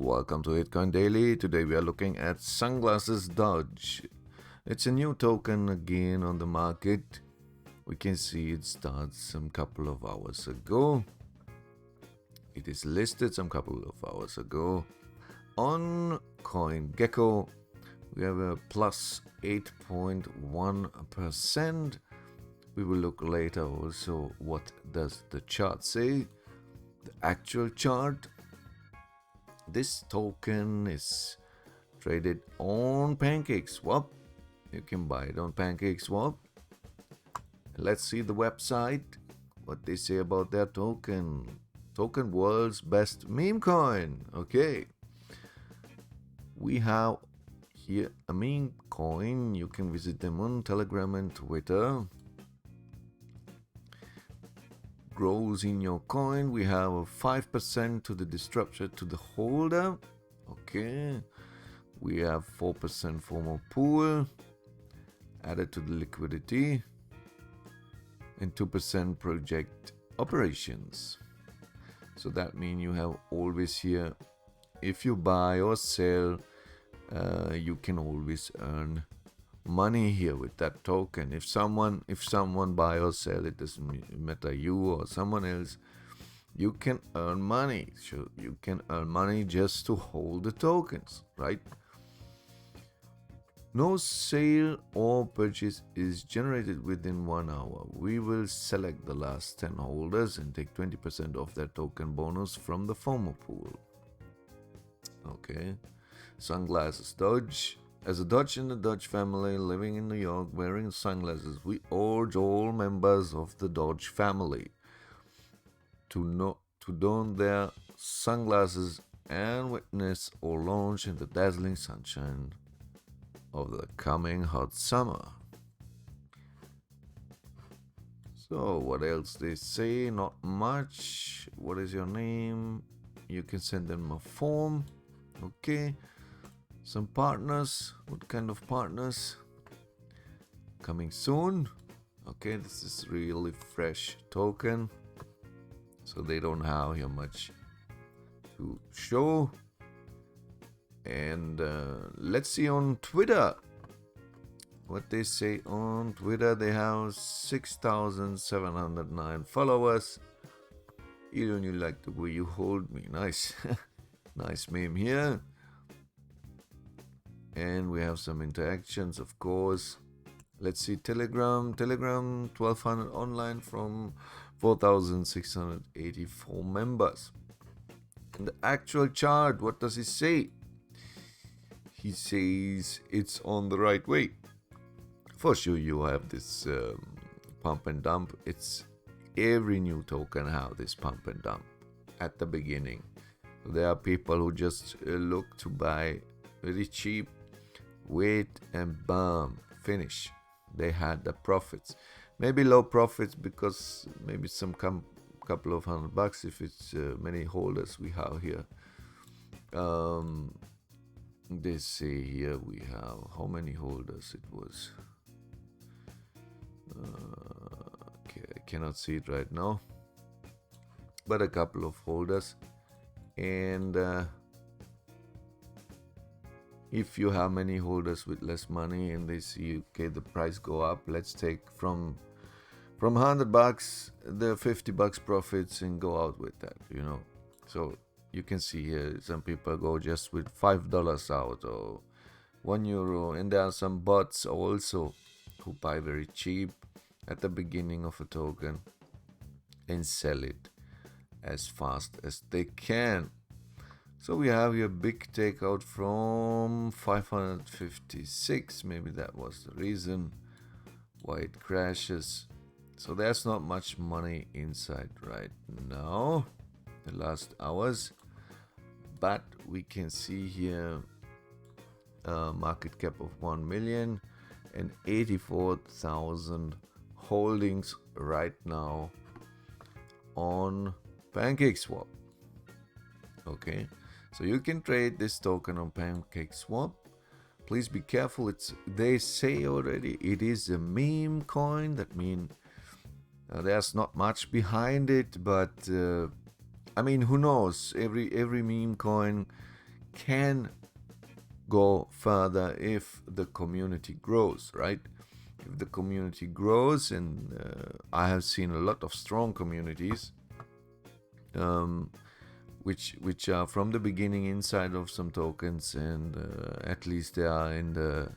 Welcome to Bitcoin Daily. Today we are looking at SunglassesDoge. It's a new token again on the market. We can see it starts some couple of hours ago. It is listed some couple of hours ago. On CoinGecko, we have a plus 8.1%. We will look later also what does the chart say. The actual chart. This token is traded on PancakeSwap. You can buy it on PancakeSwap. Let's see the website, what they say about their token. Token world's best meme coin. Okay. We have here a meme coin. You can visit them on Telegram and Twitter. Grows in your coin. We have a 5% to the disruption to the holder. Okay. We have 4% formal pool added to the liquidity and 2% project operations. So that means you have always here, if you buy or sell, you can always earn money here with that token. If someone buy or sell, it doesn't matter you or someone else, you can earn money. So you can earn money just to hold the tokens, right? No sale or purchase is generated within 1 hour. We will select the last 10 holders and take 20% of their token bonus from the former pool. Okay. SunglassesDoge. As a Doge in the Doge family living in New York wearing sunglasses, we urge all members of the Doge family to don their sunglasses and witness or launch in the dazzling sunshine of the coming hot summer. So what else they say? Not much. What is your name? You can send them a form. Okay. Some partners. What kind of partners? Coming soon. Okay, this is really fresh token, so they don't have here much to show. And let's see on Twitter what they say on Twitter. They have 6,709 followers. Elon, you like the way you hold me. Nice. Nice meme here. And we have some interactions, of course. Let's see Telegram 1200 online from 4,684 members. And the actual chart, what does he say? He says it's on the right way. For sure you have this pump and dump. It's every new token have this pump and dump at the beginning. There are people who just look to buy very cheap, wait, and boom, finish. They had the profits. Maybe low profits because maybe some couple of $100 if it's many holders we have here. They say here we have how many holders it was. Okay, I cannot see it right now, but a couple of holders. And if you have many holders with less money and they see, okay, the price go up, let's take from $100 the $50 profits and go out with that, you know. So you can see here some people go just with $5 out or €1, and there are some bots also who buy very cheap at the beginning of a token and sell it as fast as they can. So we have here big takeout from 556. Maybe that was the reason why it crashes. So there's not much money inside right now, the last hours. But we can see here a market cap of 1 million and 84,000 holdings right now on PancakeSwap. Okay. So you can trade this token on PancakeSwap. Please be careful. They say already it is a meme coin. That means there's not much behind it, but I mean, who knows? Every meme coin can go further if the community grows, right? If the community grows, and I have seen a lot of strong communities, which are from the beginning inside of some tokens, and at least they are in the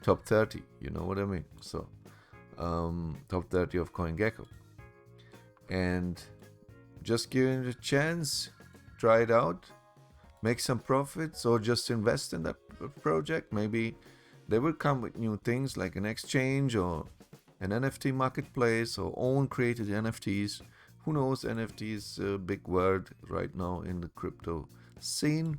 top 30. You know what I mean? So top 30 of CoinGecko, and just give it a chance, try it out, make some profits, or just invest in that project. Maybe they will come with new things like an exchange or an NFT marketplace or own created NFTs. Who knows? NFT is a big word right now in the crypto scene.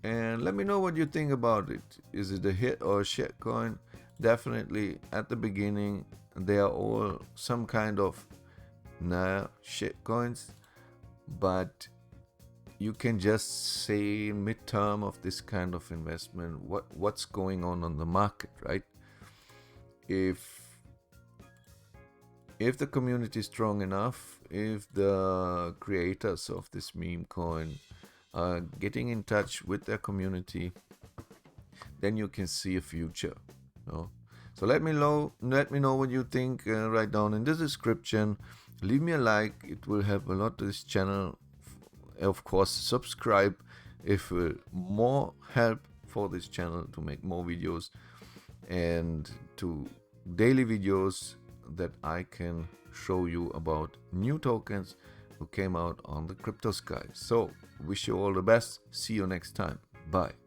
And let me know what you think about it. Is it a hit or a shit coin? Definitely at the beginning they are all some kind of shit coins, but you can just say midterm of this kind of investment what's going on the market, right? If the community is strong enough, if the creators of this meme coin are getting in touch with their community, then you can see a future, you know? So let me know what you think. Write down in the description, leave me a like, it will help a lot to this channel. Of course, subscribe if more help for this channel to make more videos and to daily videos that I can show you about new tokens who came out on the crypto sky. So wish you all the best. See you next time. Bye.